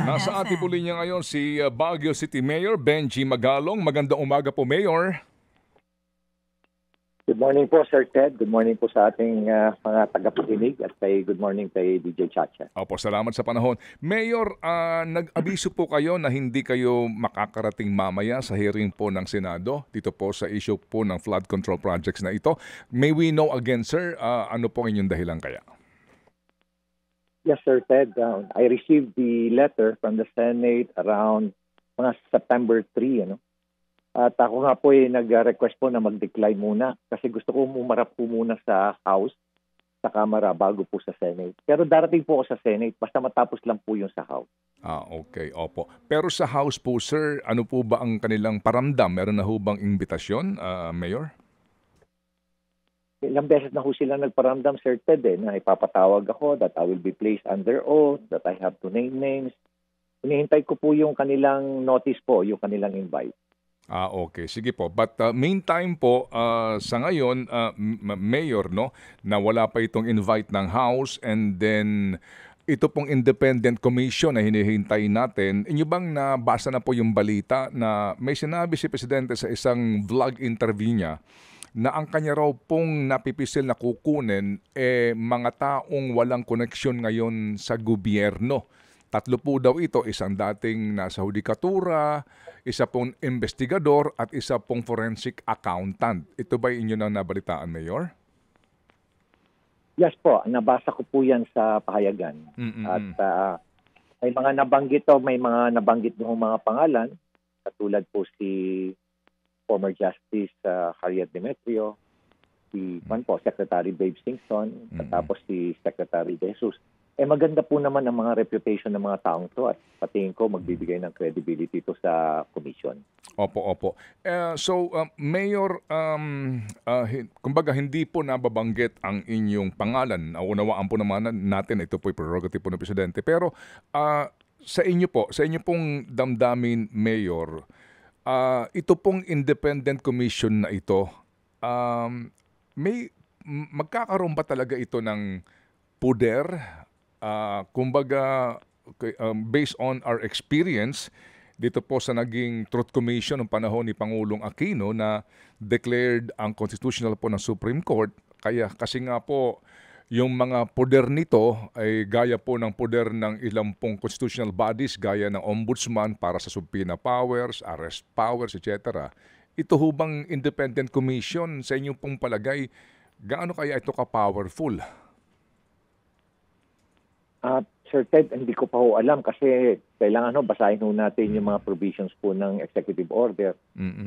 Nasa ating po linya ngayon si Baguio City Mayor Benji Magalong. Magandang umaga po, Mayor. Good morning po, Sir Ted. Good morning po sa ating mga tagapakinig at good morning kay DJ Chacha. Opo, salamat sa panahon. Mayor, nag-abiso po kayo na hindi kayo makakarating mamaya sa hearing po ng Senado dito po sa issue po ng flood control projects na ito. May we know again, sir, ano po inyong dahilan kaya? Yes, Sir Ted. I received the letter from the Senate around mga September 3, ano? At ako nga po nag-request po na mag-decline muna kasi gusto ko umarap po muna sa House, sa Kamara bago po sa Senate. Pero darating po ako sa Senate basta matapos lang po yung sa House. Okay, opo. Pero sa House po, sir, ano po ba ang kanilang paramdam? Meron na ho bang imbitasyon, Mayor? Ilang beses na ho sila nagparamdam, Sir Ted, na ipapatawag ako, that I will be placed under oath, that I have to name names. Hinihintay ko po yung kanilang notice po, yung kanilang invite. Okay. Sige po. But meantime po, sa ngayon, Mayor, no, na wala pa itong invite ng House and then ito pong independent commission na hinihintay natin, inyo bang nabasa na po yung balita na may sinabi si Presidente sa isang vlog interview niya na ang kanya raw pong napipisil na kukunin mga taong walang koneksyon ngayon sa gobyerno. 3 po daw ito, isang dating nasa hudikatura, isa pong investigador at isa pong forensic accountant. Ito ba inyo na nabalitaan, Mayor? Yes po, nabasa ko po yan sa pahayagan. At may mga nabanggit ng mga pangalan, katulad po si former Justice Harriet Demetrio, si Secretary Babe Singson, at tapos si Secretary De Jesus. Maganda po naman ang mga reputation ng mga taong to at patingin ko magbibigay ng credibility to sa commission. Opo. Mayor, kumbaga hindi po nababanggit ang inyong pangalan. Naunawaan po naman natin, ito po yung prerogative po ng Presidente. Pero sa inyo pong damdamin, Mayor, ito pong independent commission na ito, magkakaroon ba talaga ito ng puder? Kumbaga, based on our experience, dito po sa naging Truth Commission ng panahon ni Pangulong Aquino na declared ang constitutional po ng Supreme Court, kasi nga po, yung mga poder nito ay gaya po ng poder ng ilang pong constitutional bodies, gaya ng ombudsman para sa subpoena powers, arrest powers, etc. Ito hubang independent commission, sa inyong pong palagay, gaano kaya ito ka-powerful? Sir Ted, hindi ko pa ho alam kasi kailangan basahin natin yung mga provisions po ng executive order.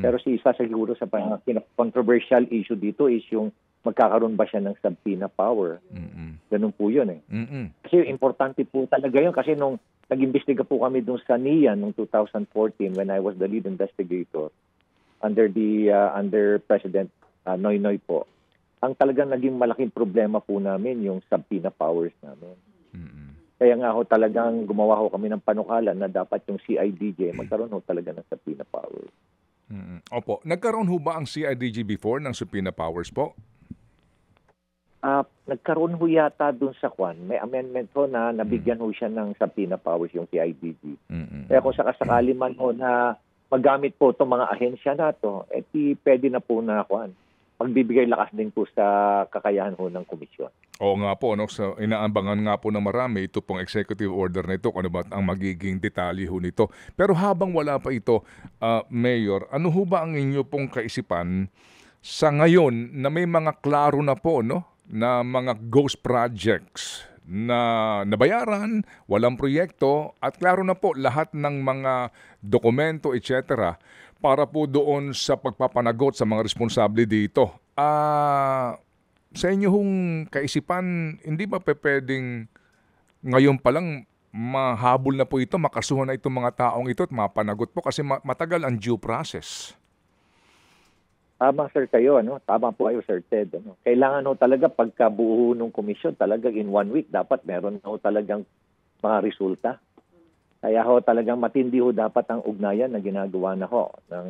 Pero isa siguro sa controversial issue dito is yung magkakaroon ba siya ng subpoena power. Ganun po yun . Kasi importante po talaga yun kasi nung nag-imbestiga po kami dun sa NIA noong 2014 when I was the lead investigator under President Noynoy po. Ang talagang naging malaking problema po namin yung subpoena powers namin. Kaya nga talagang gumawa kami ng panukala na dapat yung CIDJ magkaroon talaga ng subpoena powers. Opo. Nagkaroon ba ang CIDJ before ng subpoena powers po? Nagkaroon yata dun sa Kwan. May amendment na nabigyan siya ng subpoena powers yung CIDJ. Kaya kung sakasakali man na magamit po itong mga ahensya na ito, pwede na po na Kwan. Magbibigay lakas din po sa kakayahan ng komisyon. Oo nga po, no? So, inaambangan nga po ng marami ito pong executive order na ito, kung ano ba ang magiging detalye nito. Pero habang wala pa ito, Mayor, ano ba ang inyo pong kaisipan sa ngayon na may mga klaro na po, no? Na mga ghost projects na nabayaran, walang proyekto, at klaro na po lahat ng mga dokumento, etc., para po doon sa pagpapanagot sa mga responsable dito. Sa inyo kaisipan, hindi ba pwedeng ngayon pa lang mahabol na po ito, makasuhan na itong mga taong ito at mapanagot po kasi matagal ang due process? Tama sir kayo, Tama po kayo, Sir Ted. Kailangan talaga pagkabuo ng komisyon, talaga in 1 week dapat meron talagang mga resulta. Kaya talagang matindi dapat ang ugnayan na ginagawa ng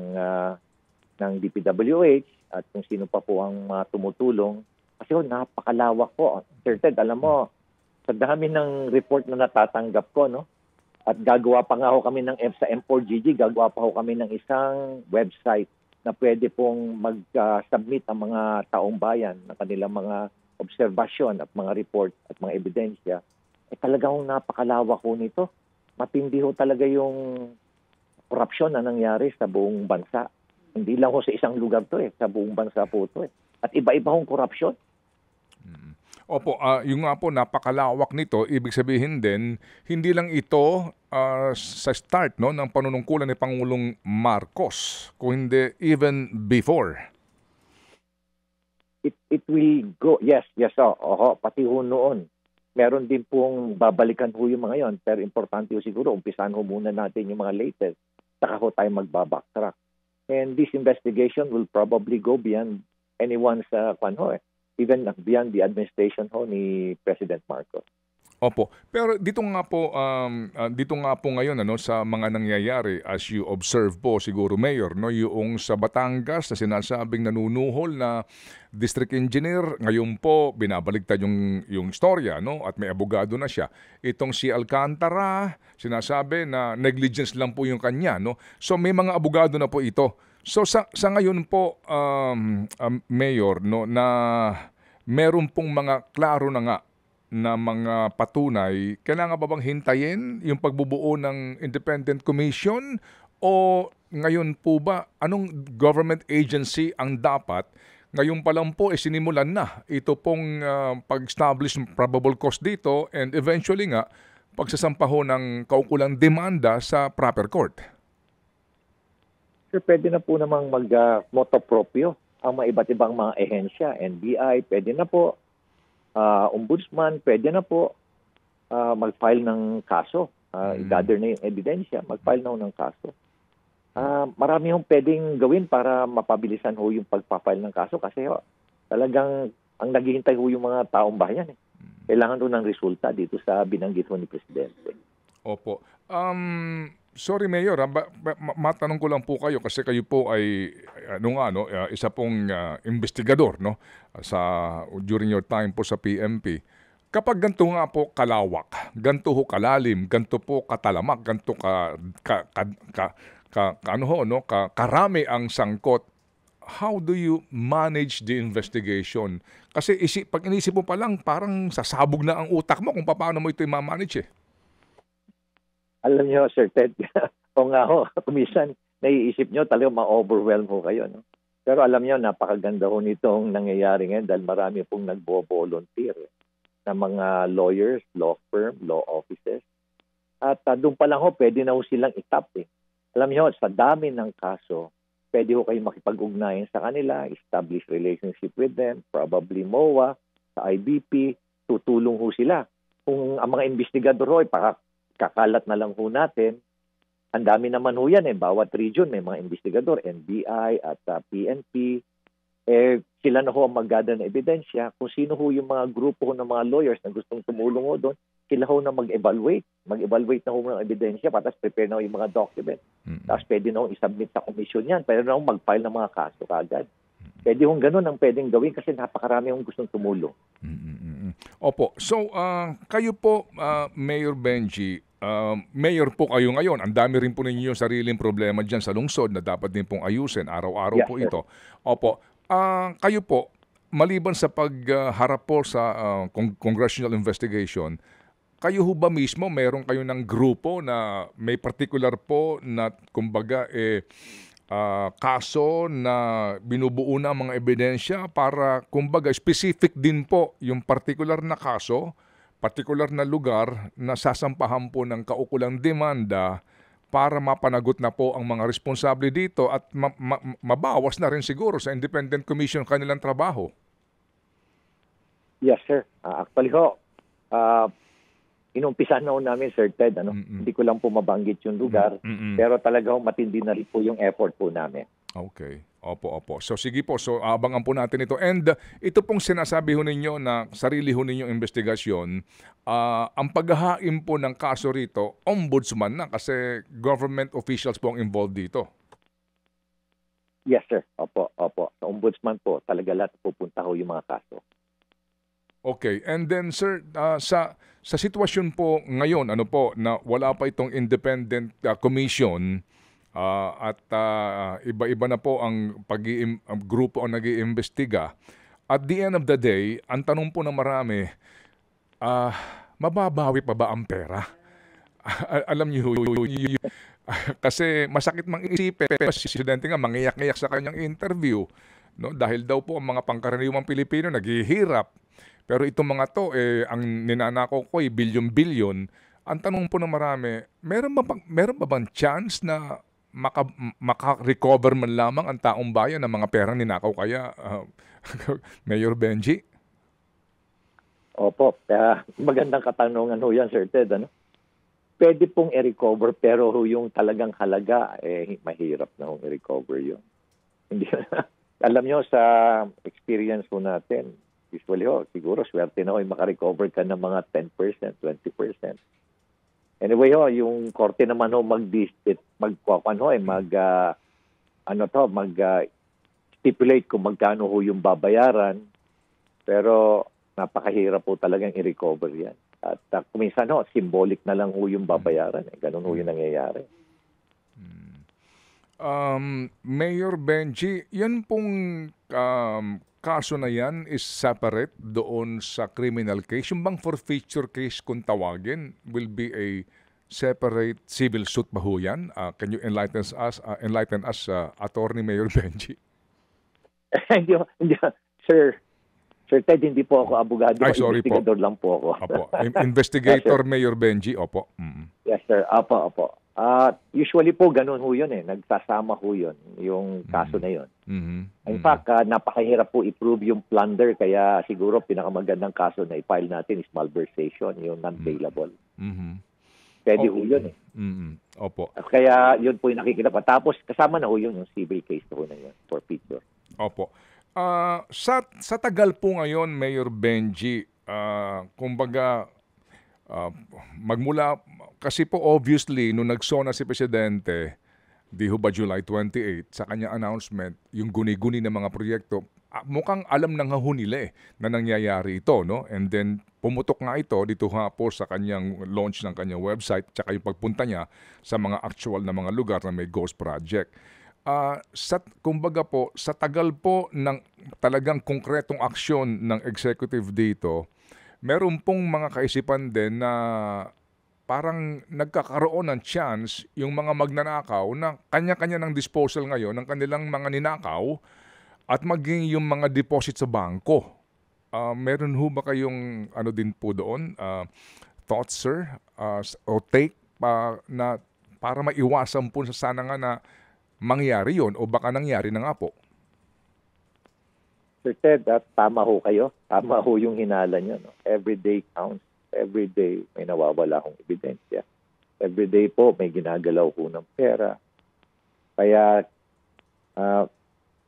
DPWH at kung sino pa po ang tumutulong. Kasi napakalawak po. Sir Ted, alam mo, sa dami ng report na natatanggap ko, At gagawa pa nga ho kami ng sa M4GG, gagawa pa ho kami ng isang website na pwede pong mag-submit ang mga taong bayan ng kanilang mga obserbasyon at mga report at mga ebidensya. Talagang napakalawak ho nito. Matindi ho talaga yung korupsyon na nangyari sa buong bansa. Hindi lang ho sa isang lugar to sa buong bansa po to At iba-iba hong korupsyon. Opo, yung nga po napakalawak nito, ibig sabihin din, hindi lang ito sa start no ng panunungkulan ni Pangulong Marcos, kung hindi even before. It will go, yes, pati ho noon. Meron din pong babalikan ho yung mga yon, pero importante ho siguro, umpisahan ho muna natin yung mga latest, saka ho tayo magbabacktrack. And this investigation will probably go beyond anyone's even beyond the administration ho ni President Marcos. Opo. Pero dito nga po ngayon sa mga nangyayari as you observe po siguro Mayor yung sa Batangas na sinasabing nanunuhol na district engineer, ngayon po binabaliktad yung istorya at may abogado na siya. Itong si Alcantara, sinasabi na negligence lang po yung kanya So may mga abogado na po ito. So sa ngayon po Mayor na meron pong mga klaro na nga na mga patunay, kailangan ba bang hintayin yung pagbubuo ng independent commission o ngayon po ba anong government agency ang dapat ngayon pa lang po sinimulan na ito pong pag-establish ng probable cause dito and eventually nga pagsasampaho ng kaukulang demanda sa proper court? Sir, pwede na po namang mag-moto proprio ang mga iba't ibang mga ehensya, NBI, pwede na po. Ombudsman, pwede na po mag-file ng kaso. I-gather na yung ebidensya, mag-file na ng kaso. Marami hong pwedeng gawin para mapabilisan ho yung pagpa-file ng kaso kasi talagang ang naghihintay ho yung mga taong bayan. Kailangan ho ng resulta dito sa binanggit ho ni Presidente. Opo. Sorry Mayor, matanong ko lang po kayo kasi kayo po ay isa pong investigador during your time po sa PNP. Kapag ganito nga po kalawak, ganito ho kalalim, ganito po katalamak, ganito karami ang sangkot, how do you manage the investigation? Kasi pag inisip mo pa lang, parang sasabog na ang utak mo kung paano mo ito i-manage Alam niyo, Sir Ted, o nga ho, kumisan, naiisip niyo talaga ma-overwhelm ho kayo. Pero alam niyo, napakaganda ho nitong nangyayari ngayon dahil marami pong nagbo-volunteer na mga lawyers, law firm, law offices. At doon pa lang ho, pwede na ho silang itap. Alam niyo, sa dami ng kaso, pwede ho kayo makipag-ugnayan sa kanila, establish relationship with them, probably MOA, sa IBP, tutulong ho sila. Kung ang mga investigador ho, kakalat na lang ho natin. Ang dami naman ho yan bawat region may mga investigador, NBI at PNP. Sila na ho ang mag-gather ng ebidensya. Kung sino ho yung mga grupo ho ng mga lawyers na gustong tumulong ho doon, sila ho na mag-evaluate. Mag-evaluate na ho ng ebidensya, patas prepare na ho yung mga document. Tapos pwede na ho isubmit sa komisyon yan. Pwede na ho mag-file ng mga kaso kagad. Pwede hong ganun ang pwedeng gawin kasi napakarami hong gustong tumulong. Opo. So, kayo po, Mayor Benji, mayor po kayo ngayon. Ang dami rin po ninyo yung sariling problema dyan sa lungsod na dapat din pong ayusin. Araw-araw po ito. Opo. Kayo po, maliban sa pagharap po sa congressional investigation, kayo ho ba mismo, meron kayo ng grupo na may particular po na kumbaga kaso na binubuo na mga ebidensya para kumbaga specific din po yung particular na kaso, particular na lugar na sasampahan po ng kaukulang demanda para mapanagot na po ang mga responsable dito at mabawas na rin siguro sa independent commission kanilang trabaho? Yes, sir. Actually ho, inumpisan na ho namin, Sir Ted. Hindi ko lang po mabanggit yung lugar, pero talagang matindi na rin po yung effort po namin. Okay. Opo. So sige po, so abangan po natin ito. And ito pong sinasabi ho ninyo na sarili ho ninyong investigasyon, ang paghahain po ng kaso rito, ombudsman na kasi government officials po ang involved dito. Yes, sir. Opo. Sa ombudsman po, talaga lahat pupunta ho yung mga kaso. Okay. And then sir, sa sitwasyon po ngayon, ano po, na wala pa itong independent commission at iba-iba na po ang ang grupo ang nag-iimbestiga. At the end of the day, ang tanong po ng marami, mababawi pa ba ang pera? Alam niyo, kasi masakit mang isipin, si Presidente nga mangiyak-ngiyak sa kanyang interview, no? Dahil daw po ang mga pangkaraniwang Pilipino naghihirap. Pero itong mga to, ang ninanako ko ay bilyon-bilyon. Ang tanong po ng marami, meron ba bang chance na maka-recover man lamang ang taong bayan ng mga perang ninakaw kaya, Mayor Benji? Opo, magandang katanungan ho yan, Sir Ted. Ano? Pwede pong i-recover pero yung talagang halaga, mahirap na hong i-recover yun. Hindi, alam nyo, sa experience po natin, usually siguro swerte na makarecover ka ng mga 10%, 20%. Anyway yung korte naman stipulate kung magkano yung babayaran. Pero napakahirap po talagang i-recover yan. At kuminsan symbolic na lang yung babayaran. Ganun yung nangyayari. Mayor Benji, yan pong kaso na yan is separate doon sa criminal case. Yung bang forfeiture case kung tawagin will be a separate civil suit ba ho yan? Can you enlighten us, Attorney Mayor Benji? hindi, Sir Ted, hindi po ako abogado. Ay, sorry po. Investigador lang po ako. Opo. Investigator Yes, Mayor Benji, opo. Yes, sir. Opo. Usually po ganun ho yun nagsasama ho yun, yung kaso na yun. In fact, napakahirap po i-prove yung plunder, kaya siguro pinakamagandang kaso na i-file natin is malversation, yung non-bailable. Pwede ho yun Opo. Kaya yun po yung nakikita pa. Tapos kasama na ho yun yung civil case ho na yun for picture. Opo. Sa tagal po ngayon, Mayor Benji, kumbaga, magmula, kasi po obviously, nung nagsona si Presidente, di ho ba July 28, sa kanyang announcement, yung guni-guni ng mga proyekto, mukhang alam na nga ho nila na nangyayari ito, no? And then, pumutok nga ito dito nga po sa kanyang launch ng kanyang website, tsaka yung pagpunta niya sa mga actual na mga lugar na may ghost project. Kumbaga po, sa tagal po ng talagang konkretong aksyon ng executive dito, meron pong mga kaisipan din na parang nagkakaroon ng chance yung mga magnanakaw na kanya-kanya ng disposal ngayon ng kanilang mga ninakaw at maging yung mga deposit sa bangko. Meron ho ba kayong ano din po doon? Thoughts, sir? O take na para maiwasan po sa sana nga na mangyari yon o baka nangyari na nga po? Sir Ted, tama ho kayo. Tama ho yung hinala nyo. No? Every day counts. Every day may nawawala akong ebidensya. Every day po may ginagalaw ho ng pera. Kaya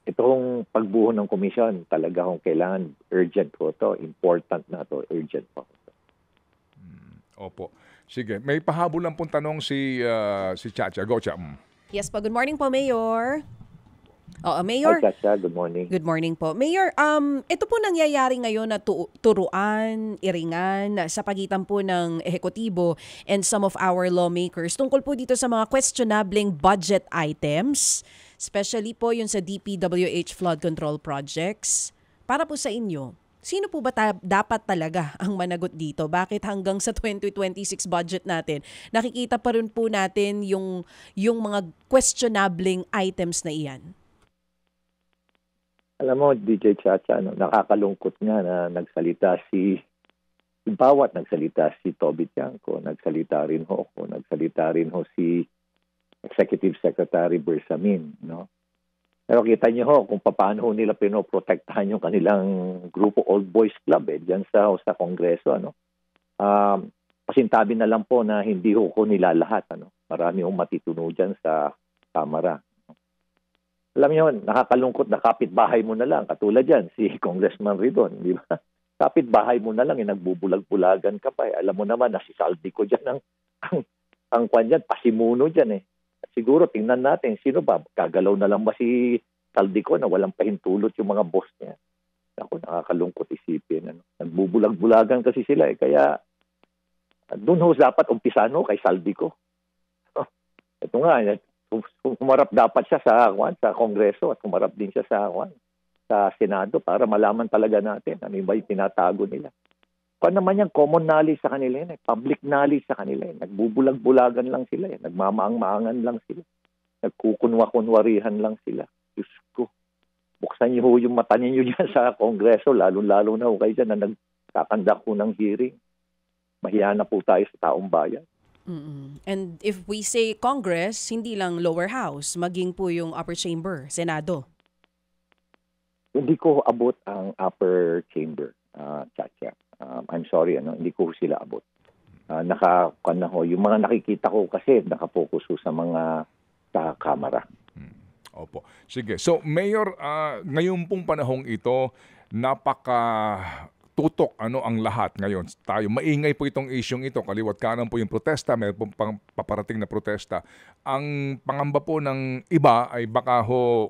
itong pagbuo ng komisyon, talaga hong kailangan urgent po to. Important na to. Urgent po. Opo. Sige. May pahabol lang pong tanong si Chacha. Go, Cha. Yes po. Good morning po, Mayor. Mayor. Hi, Chacha. Good morning. Good morning po. Mayor, ito po nangyayari ngayon na turuan, iringan sa pagitan po ng ehekutibo and some of our lawmakers tungkol po dito sa mga questionableng budget items, especially po yun sa DPWH flood control projects. Para po sa inyo, sino po ba dapat talaga ang managot dito? Bakit hanggang sa 2026 budget natin, nakikita pa rin po natin yung mga questionableng items na iyan? Alam mo, DJ Chacha, nakakalungkot nga na nagsalita si Toby Tiangco, nagsalita rin ho ako, nagsalita rin ho si Executive Secretary Bersamin, no? Pero kita niyo ho kung paano ho nila pinoprotektahan yung kanilang grupo Old Boys Club diyan sa Kongreso, ano. Pasintabi na lang po na hindi ho ko nila lahat, ano. Marami hong matituno diyan sa Kamara. Alam niyo, nakakalungkot na kapitbahay mo na lang. Katulad yan, si Congressman Ridon, di ba? Kapitbahay mo na lang, nagbubulag-bulagan ka pa. Alam mo naman na si Saldico dyan, ang kwan dyan, pasimuno dyan . Siguro, tingnan natin, sino ba? Kagalaw na lang ba si Saldico na walang pahintulot yung mga boss niya? Ako, nakakalungkot isipin. Ano. Nagbubulag-bulagan kasi sila kaya doon ho dapat umpisan ho kay Saldico. Ito nga, humarap dapat siya sa Kongreso at humarap din siya sa Senado para malaman talaga natin ano ba yung tinatago nila. Kung naman yan, common knowledge sa kanila yan, public knowledge sa kanila yan. Nagbubulag-bulagan lang sila, nagmamaang-maangan lang sila, nagkukunwa-kunwarihan lang sila. Diyos ko, buksan niyo yung mata ninyo dyan sa Kongreso, lalo-lalo na kayo dyan na nagkakandak ko ng hearing. Mahiya na po tayo sa taong bayan. And if we say Congress, hindi lang lower house, maging po yung upper chamber, Senado. Hindi ko abot ang upper chamber, Chacha. I'm sorry, hindi ko sila abot. Yung mga nakikita ko kasi nakapokus sa mga sa kamera. Opo. Sige. So, Mayor, ngayon pong panahong ito, tutok ang lahat ngayon. Tayo, maingay po itong isyong ito. Kaliwat kanan po yung protesta, mayroon pong paparating na protesta. Ang pangamba po ng iba ay baka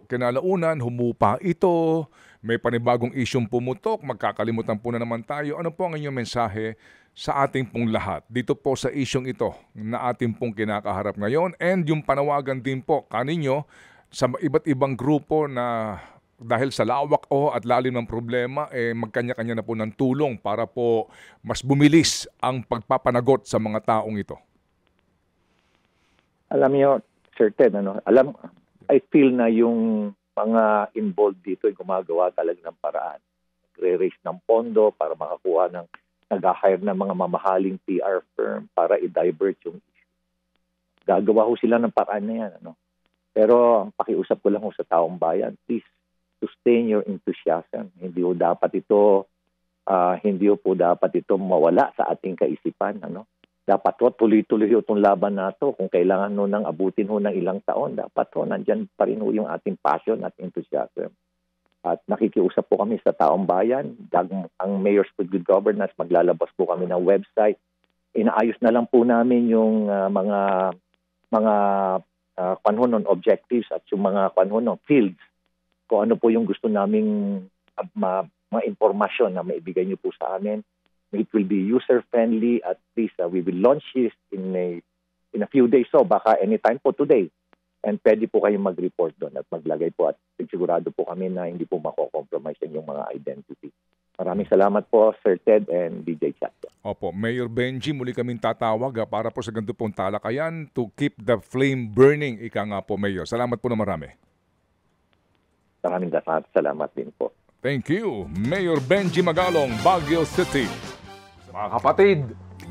kinalaunan, humupa ito, may panibagong isyong pumutok, magkakalimutan po na naman tayo. Ano po ang inyong mensahe sa ating pong lahat dito po sa isyong ito na ating pong kinakaharap ngayon, and yung panawagan din po kaninyo sa iba't ibang grupo na dahil sa lawak at lalim ng problema, magkanya-kanya na po ng tulong para po mas bumilis ang pagpapanagot sa mga taong ito? Alam niyo, Sir Ted, I feel na yung mga involved dito ay gumagawa talaga ng paraan. Nagre-raise ng pondo para makakuha nag-hire ng mga mamahaling PR firm para i-divert yung issue. Gagawa sila ng paraan na yan. Pero pakiusap ko lang sa taong bayan, please, sustain your enthusiasm. Hindi po dapat ito mawala sa ating kaisipan. Dapat tuloy-tuloy itong laban na ito. Kung kailangan nang abutin ng ilang taon, dapat nandyan pa rin yung ating passion at enthusiasm. At nakikiusap po kami sa taong bayan. Ang Mayors for Good Governance, maglalabas po kami ng website. Inaayos na lang po namin yung mga objectives at yung mga fields. Kung ano po yung gusto naming mga impormasyon na maibigay niyo po sa amin. It will be user-friendly. At least we will launch this in a few days. So baka anytime po today. And pwede po kayong mag-report doon at maglagay po. At sigurado po kami na hindi po mako-compromise yung mga identity. Maraming salamat po, Sir Ted and DJ Chat. Opo, Mayor Benji, muli kaming tatawag para po sa ganito pong talakayan to keep the flame burning. Ika nga po, Mayor. Salamat po na marami. Maraming salamat din po. Thank you, Mayor Benji Magalong, Baguio City. Mga kapatid,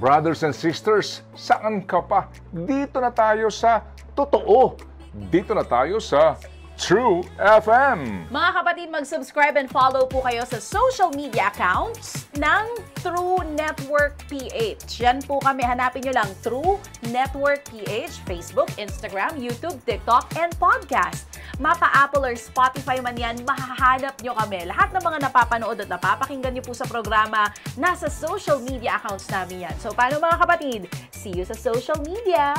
brothers and sisters, saan ka pa? Dito na tayo sa totoo. Dito na tayo sa True FM. Mga kapatid, mag-subscribe and follow po kayo sa social media accounts ng True Network PH. Yan po kami. Hanapin nyo lang True Network PH, Facebook, Instagram, YouTube, TikTok, and podcast. Mapa Apple or Spotify man yan, mahahanap nyo kami. Lahat ng mga napapanood at napapakinggan nyo po sa programa, nasa social media accounts namin yan. So, paano mga kapatid? See you sa social media!